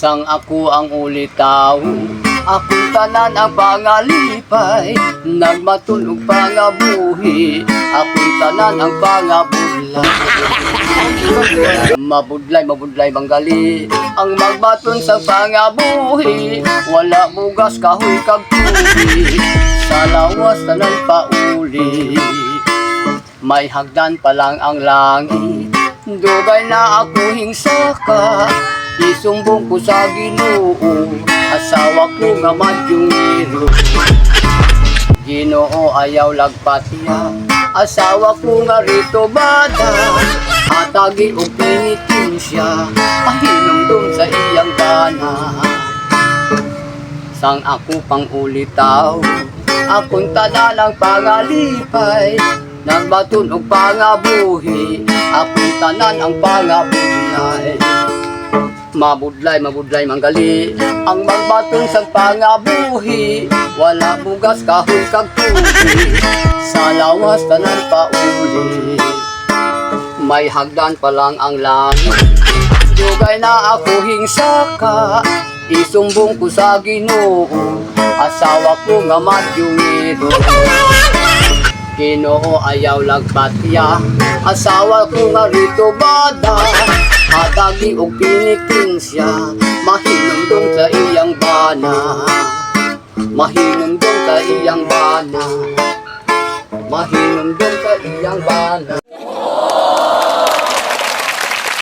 Sang ako ang ulitaw, akong tanan ang pangalipay, nagmatunog pangabuhi, akong tanan ang pangabudlay. Mabudlay manggali, ang magbaton sa pangabuhi, wala bugas kahoy kag tubi, sa lawas tanan pauli. May hagdan pa lang ang langit, dugay na ako hingsaka, isumbong ko sa Ginoo, asawa ko nga madyungiro. Ginoo ayaw lagpatiya, asawa ko nga rito bada, atagi og penitensya, pahinumdum sa iyang gana. Sang ako pang ulitaw, akong tanalang pangalipay, nagbaton og pangabuhi, akong tanan ang pangabudlay. Mabudlay manggali, ang magbaton sa pangabuhi, wala bugas kahoy kag tubi, sa lawas tanan pauli. May hagdan pa lang ang langit, dugay na ako hingsaka, isumbong ko sa Ginoo, asawa ko nga madyungiro. Ginoo ayaw lagpatiya, asawa ko nga rito bada, atagi og penitensya, mahinumdum sa iyang bana, mahinumdum sa iyang bana, mahinumdum sa iyang bana.